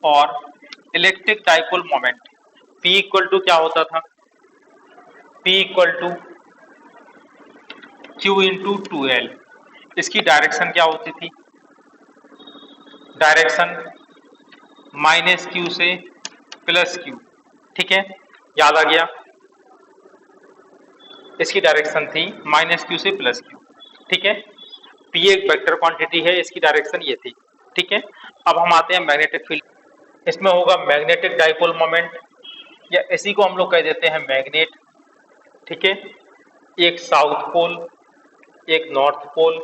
और electric dipole moment P equal to क्या होता था, P equal to Q into 2L। इसकी डायरेक्शन क्या होती थी, डायरेक्शन माइनस क्यू से प्लस क्यू, ठीक है, याद आ गया। इसकी डायरेक्शन थी माइनस क्यू से प्लस क्यू, ठीक है। P एक वेक्टर क्वांटिटी है, इसकी डायरेक्शन ये थी, ठीक है। अब हम आते हैं मैग्नेटिक फील्ड, इसमें होगा मैग्नेटिक डाइपोल मोमेंट, या इसी को हम लोग कह देते हैं मैग्नेट, ठीक है। एक साउथ पोल, एक नॉर्थ पोल,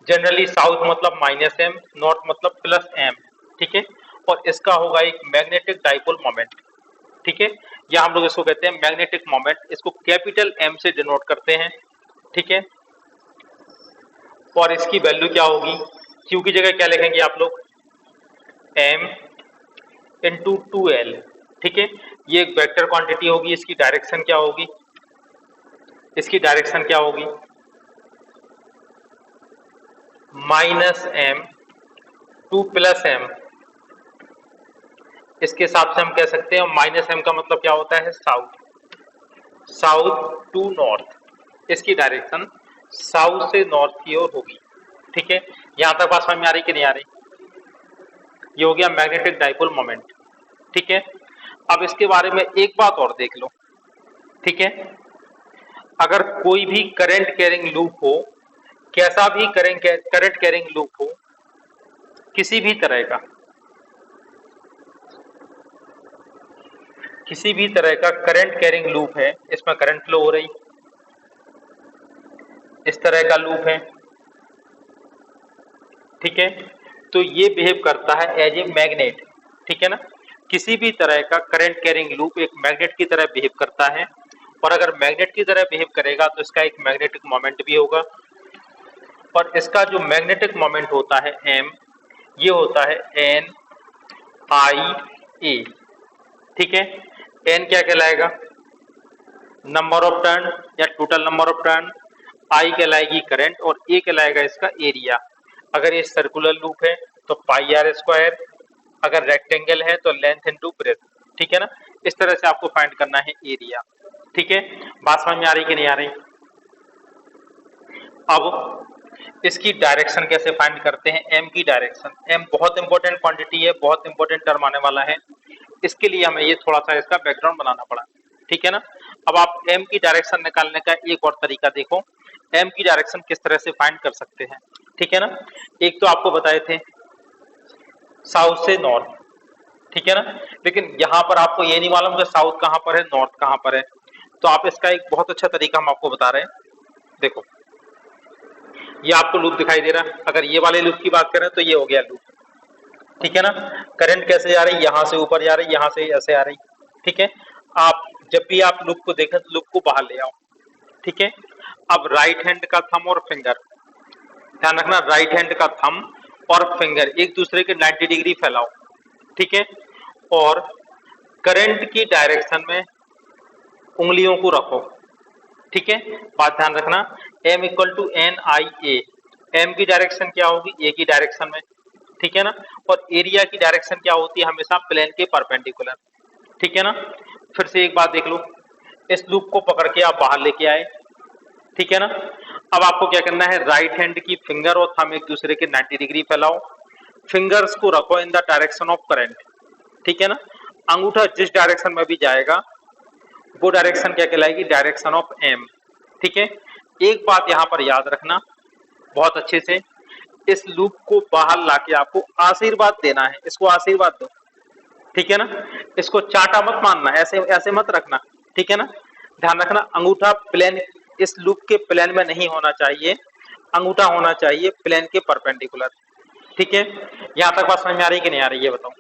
जनरली साउथ मतलब माइनस एम, नॉर्थ मतलब प्लस एम, ठीक है। और इसका होगा एक मैग्नेटिक डाइपोल मोमेंट, ठीक है, या हम लोग इसको कहते हैं मैग्नेटिक मोमेंट, इसको कैपिटल एम से डिनोट करते हैं, ठीक है। और इसकी वैल्यू क्या होगी, क्यू की जगह क्या लिखेंगे आप लोग, एम इंटू 2L, ठीक है। ये एक वेक्टर क्वांटिटी होगी, इसकी डायरेक्शन क्या होगी, इसकी डायरेक्शन क्या होगी, minus M to plus M. इसके हिसाब से हम कह सकते हैं माइनस एम का मतलब क्या होता है, साउथ, साउथ टू नॉर्थ। इसकी डायरेक्शन साउथ से नॉर्थ की ओर होगी, ठीक है। यहां तक बात समझ में आ रही कि नहीं आ रही, ये हो गया मैग्नेटिक डाइपोल मोमेंट, ठीक है। अब इसके बारे में एक बात और देख लो, ठीक है। अगर कोई भी करंट कैरिंग लूप हो, कैसा भी करंट कैरिंग लूप हो, किसी भी तरह का, किसी भी तरह का करंट कैरिंग लूप है, इसमें करंट फ्लो हो रही, इस तरह का लूप है, ठीक है। तो ये बिहेव करता है एज ए मैग्नेट, ठीक है ना। किसी भी तरह का करंट कैरिंग लूप एक मैग्नेट की तरह बिहेव करता है, और अगर मैग्नेट की तरह बिहेव करेगा तो इसका एक मैग्नेटिक मोमेंट भी होगा, और इसका जो मैग्नेटिक मोमेंट होता है m, ये होता है n i a, ठीक है। n क्या कहलाएगा, नंबर ऑफ टर्न या total number of turn, i कहलाएगी करंट, और a कहलाएगा इसका एरिया। अगर ये सर्कुलर लूप है तो पाई आर स्क्वायर, अगर रेक्टेंगल है तो लेंथ इनटू ब्रेथ, ठीक है ना। इस तरह से आपको फाइंड करना है एरिया, ठीक है। बात समझ में आ रही कि नहीं आ रही। अब इसकी डायरेक्शन कैसे फाइंड करते हैं, m की डायरेक्शन, m बहुत इंपॉर्टेंट क्वांटिटी है, बहुत इंपॉर्टेंट टर्म आने वाला है, इसके लिए हमें ये थोड़ा सा इसका बैकग्राउंड बनाना पड़ा, ठीक है ना। अब आप m की डायरेक्शन निकालने का एक और तरीका देखो, m की डायरेक्शन किस तरह से फाइंड कर सकते हैं, ठीक है ना। एक तो आपको बताए थे साउथ से नॉर्थ, ठीक है ना, लेकिन यहाँ पर आपको ये नहीं मालूम कि साउथ कहाँ पर है, नॉर्थ कहाँ पर है। तो आप इसका एक बहुत अच्छा तरीका हम आपको बता रहे हैं, देखो ये आपको लूप दिखाई दे रहा है, अगर ये वाले लूप की बात करें तो ये हो गया लूप, ठीक है ना। करंट कैसे जा रही, यहाँ से ऊपर जा रही, यहाँ से ऐसे आ रही, ठीक है। आप जब भी आप लूप को देखें तो लूप को बाहर ले आओ, ठीक है। अब राइट हैंड का थंब और फिंगर, ध्यान रखना, राइट हैंड का थंब और फिंगर एक दूसरे के 90 डिग्री फैलाओ, ठीक है। और करंट की डायरेक्शन में उंगलियों को रखो, ठीक है। बात ध्यान रखना, m equal to N I A, M की डायरेक्शन क्या होगी, ए की डायरेक्शन में, ठीक है ना। और एरिया की डायरेक्शन क्या होती है, हमेशा प्लेन के परपेंडिकुलर, ठीक है ना। फिर से एक बात देख लो, इस लूप को पकड़ के आप बाहर लेके आए, ठीक है ना। अब आपको क्या करना है, राइट हैंड की फिंगर और थंब एक दूसरे के 90 डिग्री फैलाओ, फिंगर्स को रखो in the direction of current, ठीक है ना। अंगूठा जिस डायरेक्शन में भी जाएगा वो डायरेक्शन क्या कहलाएगी, डायरेक्शन ऑफ एम, ठीक है। एक बात यहाँ पर याद रखना बहुत अच्छे से, इस लूप को बाहर लाके आपको आशीर्वाद देना है, इसको आशीर्वाद दो, ठीक है ना। इसको चाटा मत मानना, ऐसे ऐसे मत रखना, ठीक है ना। ध्यान रखना, अंगूठा प्लेन, इस लूप के प्लेन में नहीं होना चाहिए, अंगूठा होना चाहिए प्लेन के परपेंडिकुलर, ठीक है। यहां तक बात समझ में आ रही कि नहीं आ रही, ये बताओ,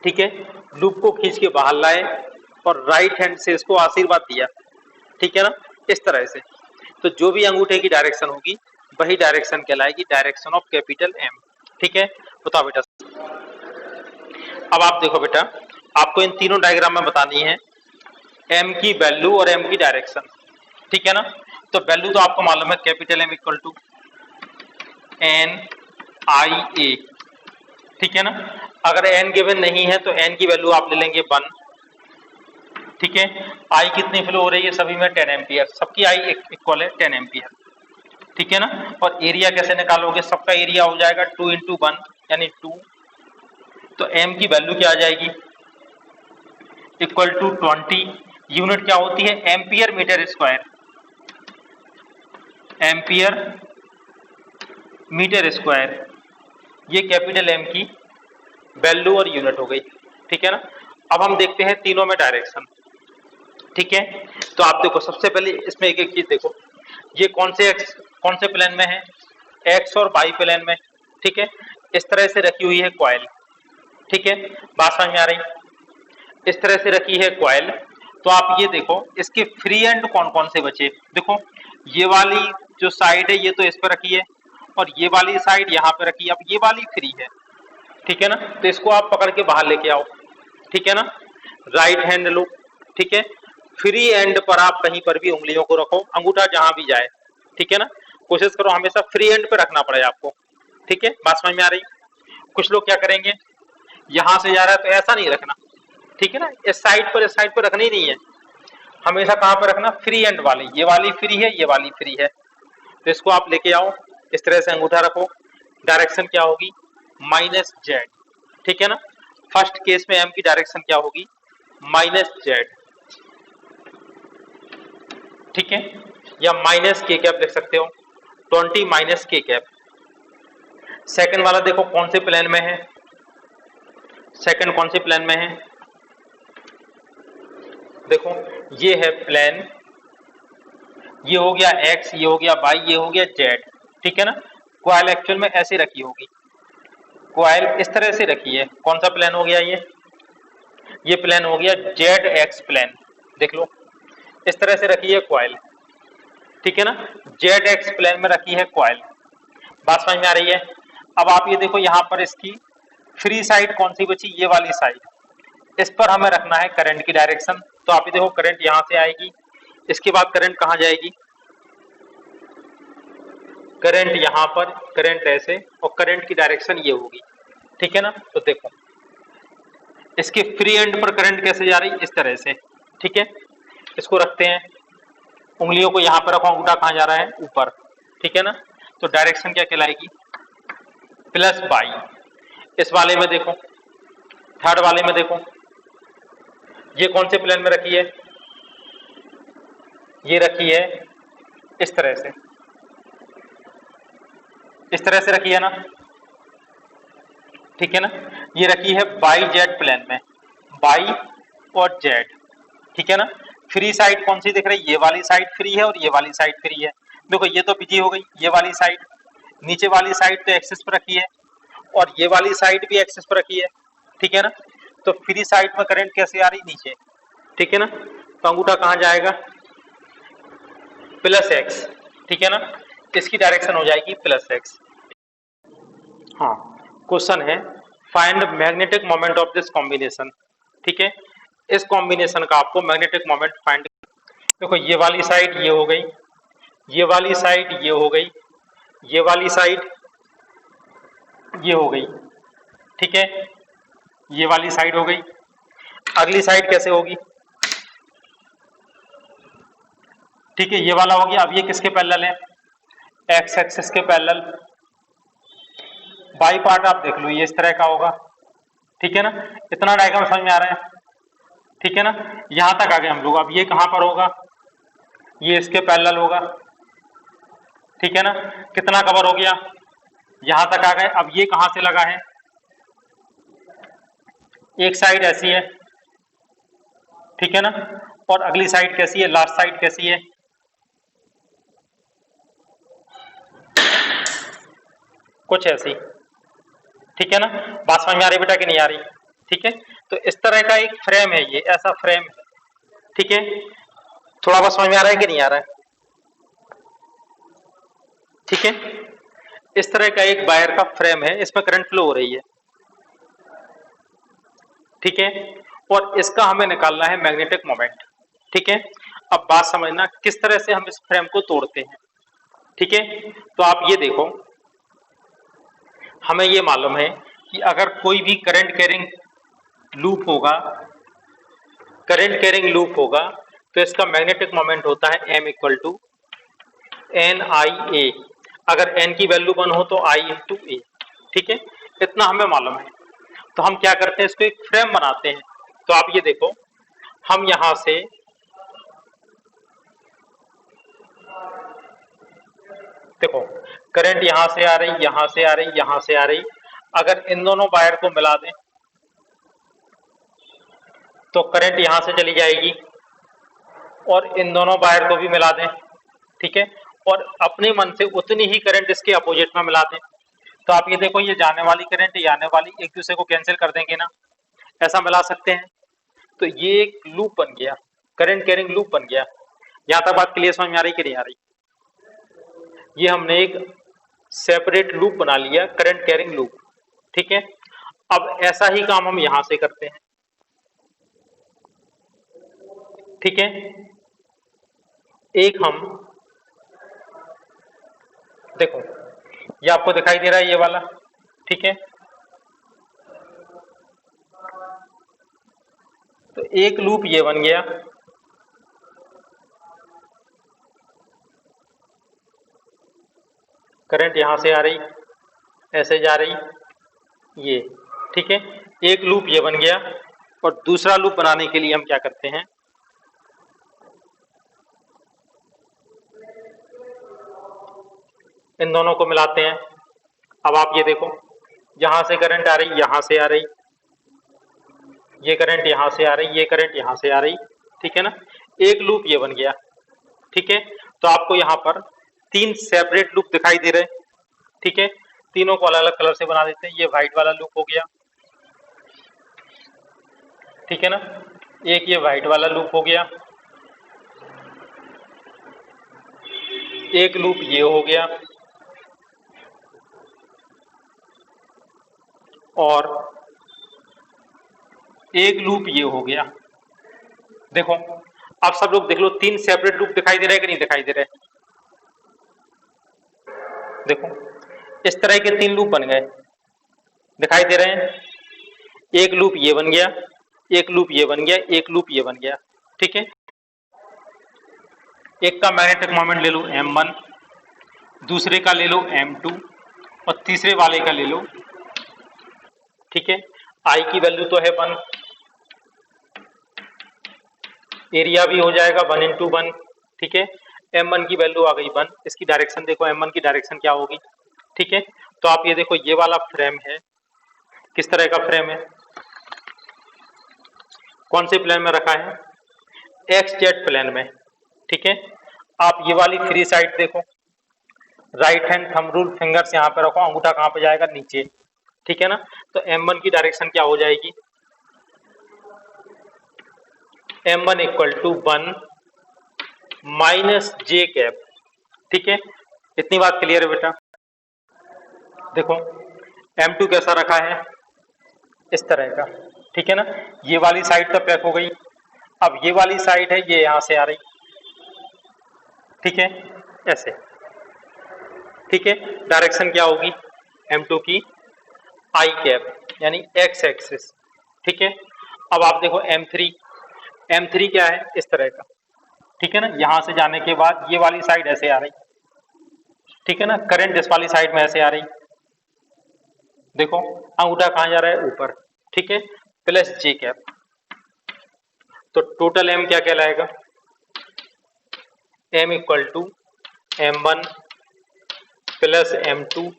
ठीक है। लूप को खींच के बाहर लाए और राइट हैंड से इसको आशीर्वाद दिया, ठीक है ना, इस तरह से। तो जो भी अंगूठे की डायरेक्शन होगी वही डायरेक्शन कहलाएगी डायरेक्शन ऑफ कैपिटल एम, ठीक है। बताओ बेटा, अब आप देखो बेटा, आपको इन तीनों डायग्राम में बतानी है एम की वैल्यू और एम की डायरेक्शन, ठीक है ना। तो वैल्यू तो आपको मालूम है, capital M equal to N I A, ठीक है ना। अगर एन गिवन नहीं है तो एन की वैल्यू आप ले लेंगे 1, ठीक है। आई कितनी फ्लो हो रही है सभी में 10 एम्पियर, सबकी आई इक्वल है 10 एम्पियर, ठीक है ना। और एरिया कैसे निकालोगे, सबका एरिया हो जाएगा 2 × 1 यानी 2, तो एम की वैल्यू क्या आ जाएगी इक्वल टू 20, यूनिट क्या होती है ampere metre square, ampere metre square, ये कैपिटल एम की वैल्यू और यूनिट हो गई, ठीक है ना। अब हम देखते हैं तीनों में डायरेक्शन, ठीक है। तो आप देखो सबसे पहले इसमें एक एक चीज देखो, ये कौन से प्लेन में है, एक्स और वाई प्लेन में, ठीक है। इस तरह से रखी हुई है कॉइल, ठीक है, बात समझ में आ रही, इस तरह से रखी है कॉइल। तो आप ये देखो इसके फ्री एंड कौन कौन से बचे, देखो ये वाली जो साइड है ये तो इस पर रखी है, और ये वाली साइड यहाँ पे रखी है, अब ये वाली फ्री है, ठीक है ना। तो इसको आप पकड़ के बाहर लेके आओ, ठीक है ना, राइट हैंड लो, ठीक है। फ्री एंड पर आप कहीं पर भी उंगलियों को रखो, अंगूठा जहां भी जाए, ठीक है ना। कोशिश करो हमेशा फ्री एंड पे रखना पड़े आपको, ठीक है, बात समझ में आ रही। कुछ लोग क्या करेंगे, यहां से जा रहा है तो ऐसा नहीं रखना, ठीक है ना, इस साइड पर रखना ही नहीं है, हमेशा कहां पर रखना, फ्री एंड वाली, ये वाली फ्री है ये वाली फ्री है, तो इसको आप लेके आओ, इस तरह से अंगूठा रखो, डायरेक्शन क्या होगी -z, ठीक है ना। फर्स्ट केस में m की डायरेक्शन क्या होगी -z, ठीक है, या -k कैप लिख सकते हो, 20 - k कैप। सेकंड वाला देखो कौन से प्लेन में है, सेकंड कौन से प्लेन में है, देखो ये है प्लेन, ये हो गया x, ये हो गया y, ये हो गया z, ठीक है ना। कॉइल एक्चुअल में ऐसे रखी होगी, कॉइल इस तरह से रखी है, कौन सा प्लेन हो गया ये प्लेन हो गया ZX प्लेन, देख लो इस तरह से रखी है कॉइल, ठीक है ना, ZX प्लेन में रखी है कॉइल, बात समझ में आ रही है। अब आप ये देखो यहाँ पर इसकी फ्री साइड कौन सी बची, ये वाली साइड, इस पर हमें रखना है करंट की डायरेक्शन, तो आप ये देखो करंट यहाँ से आएगी, इसके बाद करंट कहाँ जाएगी, करंट यहाँ पर, करंट ऐसे, और करंट की डायरेक्शन ये होगी, ठीक है ना। तो देखो इसके फ्री एंड पर करंट कैसे जा रही, इस तरह से, ठीक है। इसको रखते हैं, उंगलियों को यहाँ पर रखो, अंगूठा कहाँ जा रहा है ऊपर, ठीक है ना। तो डायरेक्शन क्या कहलाएगी +y। इस वाले में देखो, थर्ड वाले में देखो, ये कौन से प्लेन में रखी है, ये रखी है इस तरह से, इस तरह से रखी है ना, ठीक है ना। ये रखी है YZ प्लेन में, Y और Z, ठीक है ना। फ्री साइड कौन सी दिख रही, ये वाली साइड फ्री है और ये वाली साइड फ्री है, देखो ये तो बिजी हो गई, ये वाली साइड, नीचे वाली साइड तो एक्सिस पर रखी है, और ये वाली साइड भी एक्सिस पर रखी है, ठीक है ना। तो फ्री साइड में करंट कैसे आ रही, नीचे, ठीक है ना। तो अंगूठा कहाँ जाएगा +x, ठीक है ना, इसकी डायरेक्शन हो जाएगी +x। हाँ, क्वेश्चन है find magnetic moment of this combination, ठीक है। इस कॉम्बिनेशन का आपको मैग्नेटिक मोमेंट फाइंड, देखो ये वाली साइड ये हो गई, ये वाली साइड ये हो गई, ये वाली साइड ये हो गई, ठीक है, ये वाली साइड हो गई। अगली साइड कैसे होगी, ठीक है, ये वाला हो गया। अब ये किसके पैरेलल है, एक्स एक्सिस के पैरेलल। बाई पार्ट आप देख लो, ये इस तरह का होगा, ठीक है ना। इतना डायग्राम समझ में आ रहा है, ठीक है ना, यहां तक आ गए हम लोग। अब ये कहां पर होगा, ये इसके पैरेलल होगा, ठीक है ना। कितना कवर हो गया, यहां तक आ गए। अब ये कहां से लगा है, एक साइड ऐसी है, ठीक है ना, और अगली साइड कैसी है, लास्ट साइड कैसी है, कुछ ऐसी, ठीक है ना। बात समझ में आ रही बेटा कि नहीं आ रही, ठीक है। तो इस तरह का एक फ्रेम है, ये ऐसा फ्रेम है, ठीक है। थोड़ा बहुत समझ में आ रहा है कि नहीं आ रहा है, ठीक है। इस तरह का एक वायर का फ्रेम है, इसमें करंट फ्लो हो रही है, ठीक है, और इसका हमें निकालना है मैग्नेटिक मोमेंट, ठीक है। अब बात समझना किस तरह से हम इस फ्रेम को तोड़ते हैं, ठीक है। तो आप ये देखो, हमें ये मालूम है कि अगर कोई भी करंट कैरिंग लूप होगा, करंट कैरिंग लूप होगा, तो इसका मैग्नेटिक मोमेंट होता है m equal to N I ए। अगर n की वैल्यू 1 हो तो I इंटू ए। ठीक है, इतना हमें मालूम है। तो हम क्या करते हैं, इसको एक फ्रेम बनाते हैं। तो आप ये देखो, हम यहां से देखो करंट यहां से आ रही, यहां से आ रही, यहां से आ रही। अगर इन दोनों वायर को मिला दें तो करंट यहां से चली जाएगी, और इन दोनों वायर को भी मिला दें, ठीक है, और अपने मन से उतनी ही करंट इसके अपोजिट में मिला दें। तो आप ये देखो, ये जाने वाली करंट, ये आने वाली, एक दूसरे को कैंसिल कर देंगे ना, ऐसा मिला सकते हैं। तो ये एक लूप बन गया, करंट कैरिंग लूप बन गया। यहां तक बात क्लियर समझ में आ रही कि नहीं आ रही? ये हमने एक सेपरेट लूप बना लिया, करंट कैरिंग लूप। ठीक है, अब ऐसा ही काम हम यहां से करते हैं। ठीक है, एक हम देखो, ये आपको दिखाई दे रहा है ये वाला, ठीक है। तो एक लूप ये बन गया, करंट यहां से आ रही, ऐसे जा रही, ये, ठीक है, एक लूप ये बन गया। और दूसरा लूप बनाने के लिए हम क्या करते हैं, इन दोनों को मिलाते हैं। अब आप ये देखो, यहां से करंट आ रही, यहां से आ रही, ये करंट यहां से आ रही, ये करंट यहां से आ रही, ठीक है ना, एक लूप ये बन गया। ठीक है, तो आपको यहां पर 3 सेपरेट लूप दिखाई दे रहे हैं। ठीक है, तीनों को अलग अलग कलर से बना देते हैं। ये व्हाइट वाला लूप हो गया, ठीक है ना, एक ये व्हाइट वाला लूप हो गया, एक लूप ये हो गया, और एक लूप ये हो गया। देखो, आप सब लोग देख लो, 3 सेपरेट लूप दिखाई दे रहे हैं कि नहीं दिखाई दे रहे? देखो, इस तरह के 3 लूप बन गए, दिखाई दे रहे हैं। एक लूप ये बन गया, एक लूप ये बन गया, एक लूप ये बन गया। ठीक है, एक का मैग्नेटिक मोमेंट ले लो m1, दूसरे का ले लो m2, और तीसरे वाले का ले लो, ठीक है। I की वैल्यू तो है 1, एरिया भी हो जाएगा 1 इंटू 1, ठीक है। m1 की वैल्यू आ गई 1, इसकी डायरेक्शन देखो, m1 की डायरेक्शन क्या होगी, ठीक है। तो आप ये देखो, ये वाला फ्रेम है, किस तरह का फ्रेम है, कौन से प्लेन में रखा है, XZ प्लेन में, ठीक है। आप ये वाली फ्री साइड देखो, right hand thumb rule fingers यहाँ पे रखो, अंगूठा कहाँ पे जाएगा, नीचे, ठीक है ना। तो m1 की डायरेक्शन क्या हो जाएगी, m1 equal to 1 minus J cap, ठीक है। इतनी बात क्लियर है बेटा? देखो, m2 कैसा रखा है, इस तरह का, ठीक है ना। ये वाली साइड तो पैक हो गई, अब ये वाली साइड है, ये यहां से आ रही, ठीक है, ऐसे, ठीक है। डायरेक्शन क्या होगी m2 की, आई कैप, यानी x एक्सिस, ठीक है। अब आप देखो m3, m3 क्या है, इस तरह का, ठीक है ना। यहां से जाने के बाद ये वाली साइड ऐसे आ रही, ठीक है ना, करंट इस वाली साइड में ऐसे आ रही, देखो अंगूठा कहां जा रहा है, ऊपर, ठीक है, प्लस जे कैप। तो टोटल m क्या कहलाएगा, m equal to m1 plus m2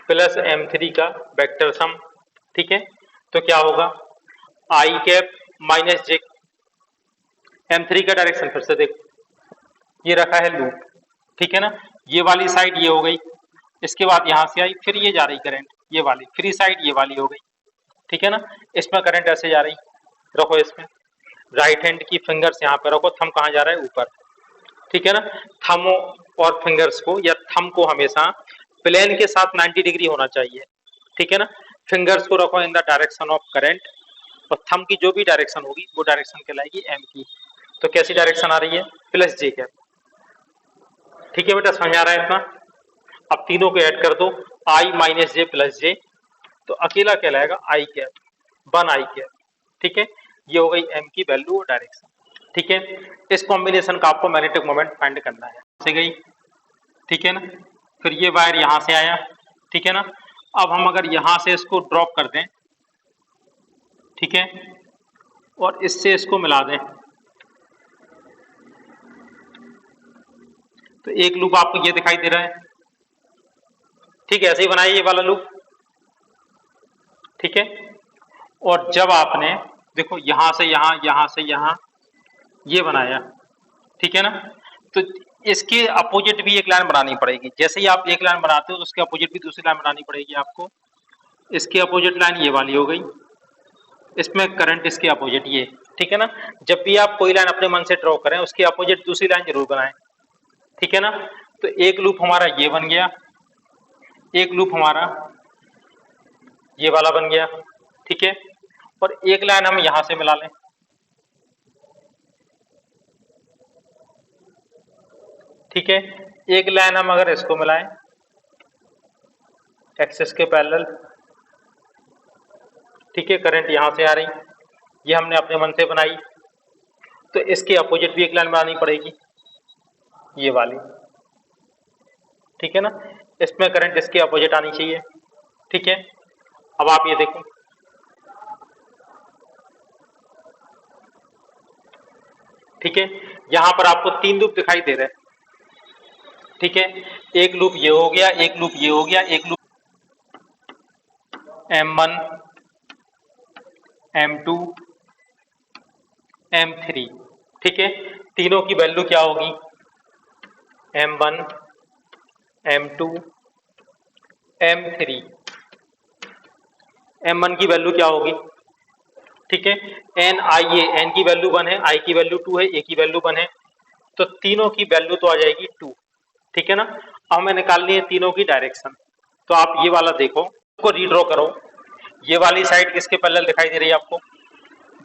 plus m3 का वेक्टर सम, ठीक है। तो क्या होगा, आई कैप माइनस जे, m3 का डायरेक्शन फिर से देखो, ये रखा है लूप, ठीक है ना, ये वाली साइड ये हो गई, इसके बाद यहां से आई, फिर ये जा रही करंट, ये वाली फ्री साइड ये वाली हो गई, ठीक है ना। इसमें करंट ऐसे जा रही, रखो इसमें, राइट हैंड की फिंगर्स यहाँ पे रखो, थंब कहाँ जा रहा है, ऊपर, ठीक है ना। थंब और फिंगर्स को, या थंब को हमेशा प्लेन के साथ 90 डिग्री होना चाहिए, ठीक है ना। फिंगर्स को रखो in the direction of current, और थंब की जो भी डायरेक्शन होगी वो डायरेक्शन कहलाएगी m की। तो कैसी डायरेक्शन आ रही है, प्लस जे कैप, ठीक है बेटा, समझ आ रहा है इतना? अब तीनों को ऐड कर दो, i माइनस जे प्लस जे, तो अकेला कहलाएगा आई कैप, 1 आई कैप। ठीक है, ये हो गई एम की वैल्यू और डायरेक्शन। ठीक है, इस कॉम्बिनेशन का आपको मैग्नेटिक मोमेंट फाइंड करना है। से गई, ठीक है ना, फिर ये वायर यहां से आया, ठीक है ना। अब हम अगर यहां से इसको ड्रॉप कर दें, ठीक है, और इससे इसको मिला दें, तो एक लूप आपको ये दिखाई दे रहा है। ठीक है, ऐसे ही बनाइए ये वाला लूप। ठीक है, और जब आपने देखो यहां से यहां, यहां से यहां ये बनाया, ठीक है ना, तो इसके अपोजिट भी एक लाइन बनानी पड़ेगी। जैसे ही आप एक लाइन बनाते हो तो उसके अपोजिट भी दूसरी लाइन बनानी पड़ेगी आपको। इसकी अपोजिट लाइन ये वाली हो गई, इसमें करंट इसके अपोजिट ये, ठीक है ना। जब भी आप कोई लाइन अपने मन से ड्रॉ करें उसके अपोजिट दूसरी लाइन जरूर बनाएं, ठीक है ना। तो एक लूप हमारा ये बन गया, एक लूप हमारा ये वाला बन गया, ठीक है, और एक लाइन हम यहां से मिला लें, ठीक है। एक लाइन हम अगर इसको मिलाएं एक्सिस के पैरेलल, ठीक है, करंट यहां से आ रही, ये हमने अपने मन से बनाई, तो इसके अपोजिट भी एक लाइन बनानी पड़ेगी, ये वाली, ठीक है ना। इसमें करंट इसके अपोजिट आनी चाहिए, ठीक है। अब आप ये देखो, ठीक है, यहां पर आपको 3 लूप दिखाई दे रहे हैं, ठीक है। एक लूप ये हो गया, एक लूप ये हो गया, एक लूप M1, M2, M3, ठीक है। तीनों की वैल्यू क्या होगी, M1, M2, M3। M1 की वैल्यू क्या होगी, ठीक है, एन आई ए, एन की वैल्यू 1 है, आई की वैल्यू 2 है, ए की वैल्यू 1 है, तो तीनों की वैल्यू तो आ जाएगी 2, ठीक है ना। अब हमें निकालनी है तीनों की डायरेक्शन। तो आप ये वाला देखो, को रीड्रॉ करो। ये वाली साइड किसके पैरेलल दिखाई दे रही है आपको,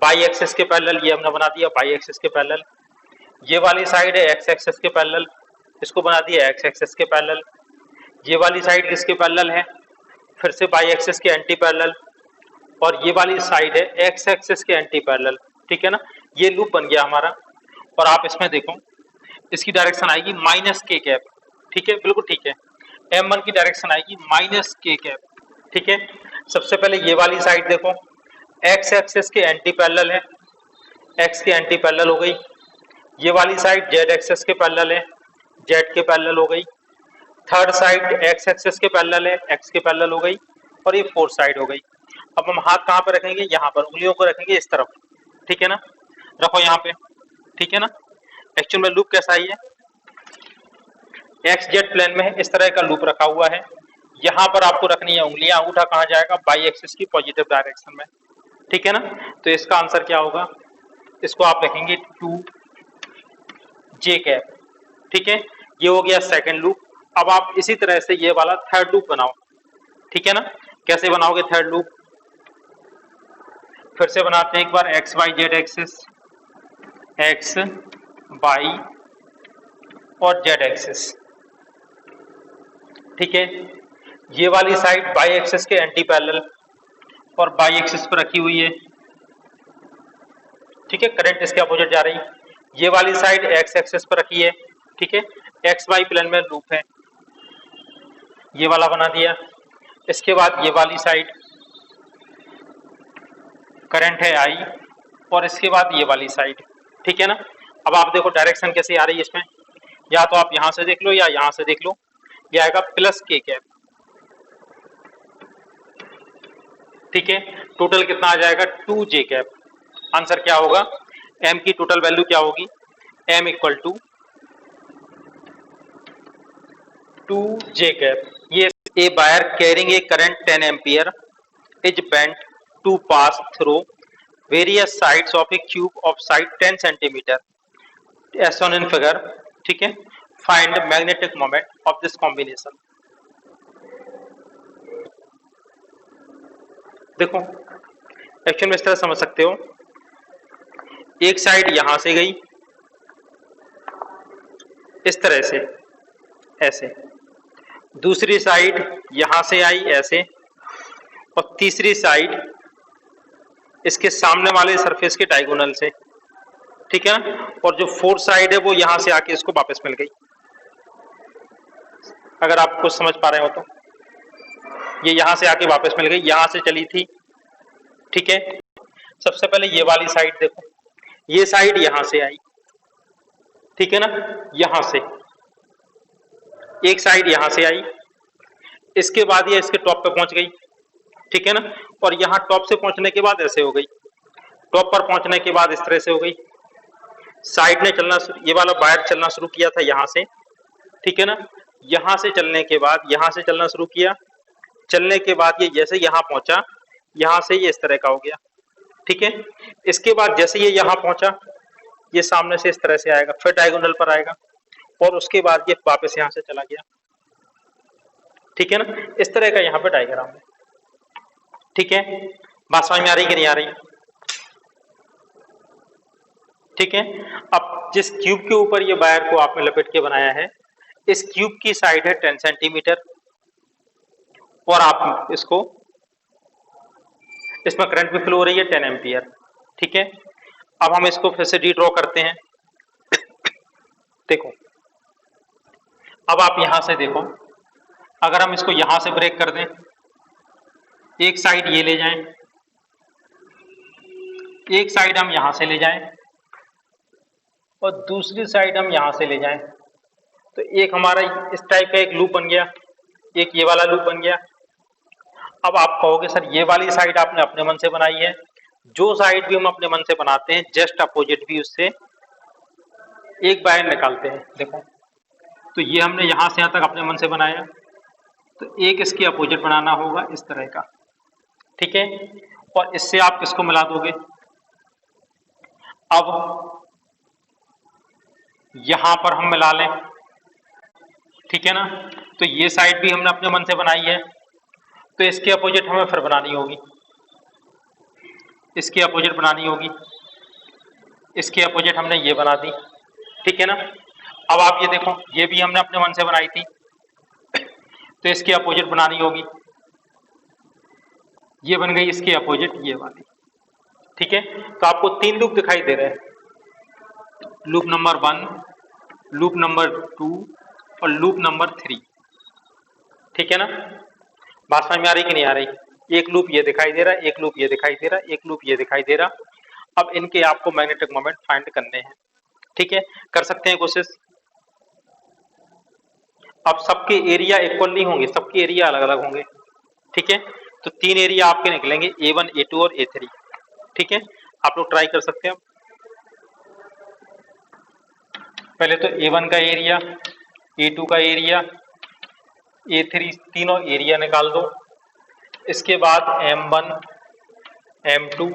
बाई एक्सिस के पैरेलल, ये हमने बना दिया बाई एक्सिस के पैरेलल। ये वाली साइड है एक्स एक्सिस के पैरेलल, इसको बना दिया एक्स एक्सिस के पैरेलल। ये वाली साइड किसके पैरेलल है, फिर से बाई एक्सिस के एंटी पैरेलल, और ये वाली साइड है एक्स एक्सिस के एंटी पैरेलल, ठीक है ना। ये लूप बन गया हमारा, और आप इसमें देखो इसकी डायरेक्शन आएगी माइनस के कैप, ठीक है, बिल्कुल ठीक है। M1 की डायरेक्शन आएगी माइनस के कैप, ठीक है। सबसे पहले ये वाली साइड देखो, एक्स एक्सिस के एंटी पैरेलल है, एक्स के एंटी पैरेलल हो गई। ये वाली साइड जेड एक्सिस के पैरेलल है, जेड के पैरेलल हो गई। थर्ड साइड एक्स एक्सिस के पैरेलल है, एक्स के पैरेलल हो गई, और ये फोर्थ साइड हो गई। अब हम हाथ कहाँ पे रखेंगे, यहाँ पर, उंगलियों को रखेंगे इस तरफ, ठीक है ना, रखो यहाँ पे, ठीक है ना। एक्चुअल में लूप कैसा ही है, एक्स जेड प्लेन में है, इस तरह का लूप रखा हुआ है। यहाँ पर आपको रखनी है उंगलियां, अंगूठा कहाँ जाएगा, बाई एक्सिस की पॉजिटिव डायरेक्शन में, ठीक है ना। तो इसका आंसर क्या होगा, इसको आप लिखेंगे 2 जे कैप, ठीक है। ये हो गया सेकंड लूप। अब आप इसी तरह से ये वाला थर्ड लूप बनाओ, ठीक है ना। कैसे बनाओगे थर्ड लूप, फिर से बनाते हैं एक बार, x y z axis, x y और जेड एक्सिस, ठीक है। ये वाली साइड बाई एक्सिस के एंटी पैरेलल और बाई एक्सिस पर रखी हुई है, ठीक है, करंट इसके अपोजिट जा रही। ये वाली साइड एक्स एक्सिस पर रखी है, ठीक है, एक्स वाई प्लेन में लूप है, ये वाला बना दिया। इसके बाद ये वाली साइड करंट है आई, और इसके बाद ये वाली साइड, ठीक है ना। अब आप देखो डायरेक्शन कैसे आ रही है इसमें, या तो आप यहां से देख लो या यहां से देख लो, ये आएगा प्लस के कैप, ठीक है। टोटल कितना आ जाएगा 2 जे कैप। आंसर क्या होगा, एम की टोटल वैल्यू क्या होगी, M equal to 2 j cap. ये a wire carrying a current 10 ampere is bent to pass through various sides of a cube of side 10 centimetre as shown in figure, ठीक है। Find magnetic moment of this combination. देखो actual में इस तरह समझ सकते हो, एक साइड यहां से गई इस तरह से ऐसे, दूसरी साइड यहां से आई ऐसे, और तीसरी साइड इसके सामने वाले सरफेस के डायगोनल से, ठीक है ना। और जो फोर्थ साइड है वो यहां से आके इसको वापस मिल गई, अगर आप कुछ समझ पा रहे हो तो। ये यहां से आके वापस मिल गई, यहां से चली थी, ठीक है। सबसे पहले ये वाली साइड देखो, ये साइड यहां से आई, ठीक है ना, यहां से एक साइड यहां से आई, इसके बाद ये इसके टॉप पे पहुंच गई, ठीक है ना। और यहां टॉप से पहुंचने के बाद ऐसे हो गई, टॉप पर पहुंचने के बाद इस तरह से हो गई। साइड ने चलना, ये वाला वायर चलना शुरू किया था यहां से, ठीक है ना। यहां से चलने के बाद यहां से चलना शुरू किया, चलने के बाद ये जैसे यहां पहुंचा, यहां से ये इस तरह का हो गया, ठीक है। इसके बाद जैसे ये यहां पहुंचा, ये सामने से इस तरह से आएगा, फिर डायगोनल पर आएगा, और उसके बाद ये वापस यहां से चला गया, ठीक है ना। इस तरह का यहाँ पे डायग्राम है, ठीक है। बात समझ में आ रही कि नहीं आ रही? ठीक है। अब जिस क्यूब के ऊपर ये वायर को आपने लपेट के बनाया है, इस क्यूब की साइड है 10 सेंटीमीटर, और आप इसको, इसमें करंट भी फ्लो हो रही है 10 एम्पियर, ठीक है। अब हम इसको फिर से रीड्रॉ करते हैं। देखो, अब आप यहां से देखो, अगर हम इसको यहां से ब्रेक कर दें, एक साइड ये ले जाएं, एक साइड हम यहां से ले जाएं, और दूसरी साइड हम यहां से ले जाएं, तो एक हमारा इस टाइप का एक लूप बन गया, एक ये वाला लूप बन गया। अब आप कहोगे सर ये वाली साइड आपने अपने मन से बनाई है। जो साइड भी हम अपने मन से बनाते हैं, जस्ट अपोजिट भी उससे एक वायर निकालते हैं। देखो, तो ये हमने यहां से यहां तक अपने मन से बनाया, तो एक इसके अपोजिट बनाना होगा इस तरह का, ठीक है। और इससे आप किसको मिला दोगे? अब यहां पर हम मिला लें, ठीक है ना। तो ये साइड भी हमने अपने मन से बनाई है, तो इसके अपोजिट हमें फिर बनानी होगी, इसके अपोजिट बनानी होगी, इसके अपोजिट हमने ये बना दी, ठीक है ना। अब आप ये देखो, ये भी हमने अपने मन से बनाई थी, तो इसके अपोजिट बनानी होगी, ये बन गई इसके अपोजिट ये वाली, ठीक है। तो आपको 3 लूप दिखाई दे रहे हैं, लूप नंबर 1, लूप नंबर 2 और लूप नंबर 3, ठीक है ना। बात समझ में आ रही कि नहीं आ रही? एक लूप ये दिखाई दे रहा है, एक लूप ये दिखाई दे रहा है, एक लूप ये दिखाई दे रहा। अब इनके आपको मैग्नेटिक मोमेंट फाइंड करने हैं, ठीक है। कर सकते हैं कोशिश। अब सबके एरिया इक्वल नहीं होंगे, सबके एरिया अलग अलग होंगे, ठीक है। तो 3 एरिया आपके निकलेंगे, A1, A2 और A3, ठीक है। आप लोग ट्राई कर सकते हैं। पहले तो A1 का एरिया, A2 का एरिया, A3, तीनों एरिया निकाल दो। इसके बाद M1, M2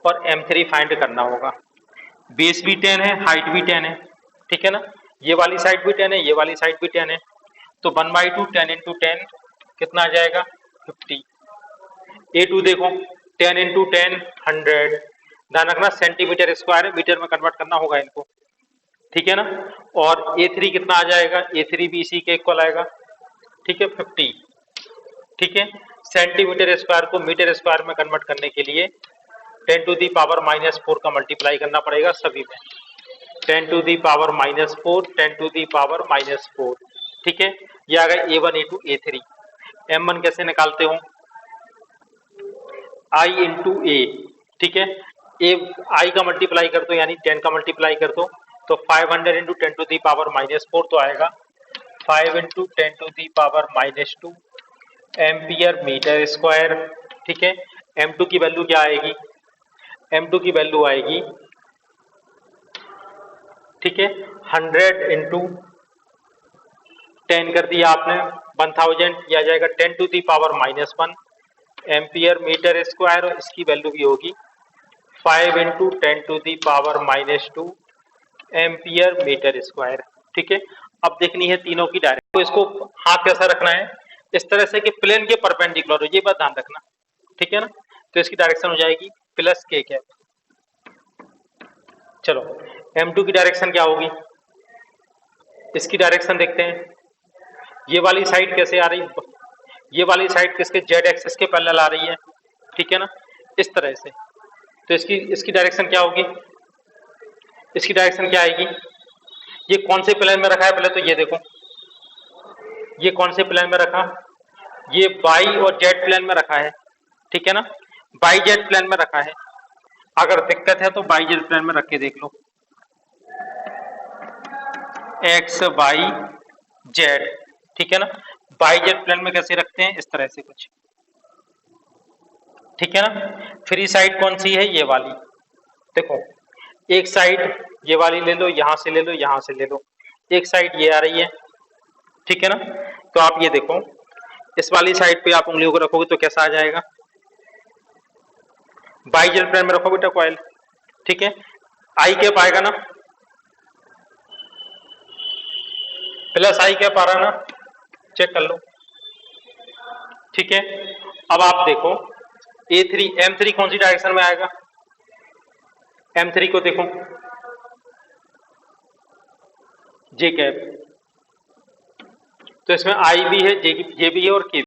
और M3 फाइंड करना होगा। बेस भी 10 है, हाइट भी 10 है, ठीक है ना। ये वाली साइड भी 10 है, ये वाली साइड भी 10 है, तो 1/2 10 इंटू 10 कितना आ जाएगा? 50। A2 देखो, 10 इंटू 10 100। ध्यान रखना सेंटीमीटर स्क्वायर है, मीटर में कन्वर्ट करना होगा इनको, ठीक है ना। और A3 कितना आ जाएगा? A3 भी इसी के इक्वल आएगा, ठीक है, 50, ठीक है। सेंटीमीटर स्क्वायर को मीटर स्क्वायर में कन्वर्ट करने के लिए 10 टू दी पावर -4 का मल्टीप्लाई करना पड़ेगा सभी में, 10 to the power -4, 10 to the power -4, ठीक है। ये आ गया A1, A2, A3। M1 कैसे निकालते हो? I इंटू ए, ठीक है। ए आई का मल्टीप्लाई कर दो, यानी 10 का मल्टीप्लाई कर दो, तो 500 इंटू 10 टू दी पावर -4 तो आएगा 5 into 10 to the power -2 ampere metre square, ठीक है। M2 की वैल्यू क्या आएगी? M2 की वैल्यू आएगी, ठीक है, 100 इंटू 10 कर दिया आपने 1000, यह आ जाएगा 10 to the power -1 ampere metre square, और इसकी वैल्यू भी होगी 5 into 10 to the power -2 ampere metre square, ठीक है। अब देखनी है तीनों की डायरेक्शन। तो इसको हाथ कैसा रखना है? इस तरह से कि प्लेन के परपेंडिकुलर हो, ये बात ध्यान रखना, ठीक है ना। तो इसकी डायरेक्शन हो जाएगी प्लस के कैप। चलो, M2 की डायरेक्शन क्या होगी? इसकी डायरेक्शन देखते हैं। ये वाली साइड कैसे आ रही? ये वाली साइड किसके जेड एक्सिस के पैरेलल आ रही है, ठीक है ना, इस तरह से। तो इसकी डायरेक्शन क्या होगी, इसकी डायरेक्शन क्या आएगी, ये कौन से प्लेन में रखा है, पहले तो ये देखो, ये कौन से प्लेन में रखा, ये वाई और जेड प्लेन में रखा है, ठीक है ना, वाई जेड प्लेन में रखा है। अगर दिक्कत है तो वाई जेड प्लेन में रख के देख लो, एक्स वाई जेड, ठीक है ना। वाई जेड प्लेन में कैसे रखते हैं, इस तरह से कुछ, ठीक है ना। फ्री साइड कौन सी है, ये वाली, देखो एक साइड ये वाली ले लो, यहां से ले लो, यहां से ले लो, एक साइड ये आ रही है, ठीक है ना। तो आप ये देखो, इस वाली साइड पे आप उंगलियों को रखोगे तो कैसा आ जाएगा, वाई जेड प्लेन में रखो बेटा कॉइल, ठीक है। आई कैप आएगा ना, प्लस आई कैप आ रहा ना, चेक कर लो, ठीक है। अब आप देखो A3 M3 कौन सी डायरेक्शन में आएगा, M3 को देखो, जे कैप, तो इसमें आई भी है, जे भी है और के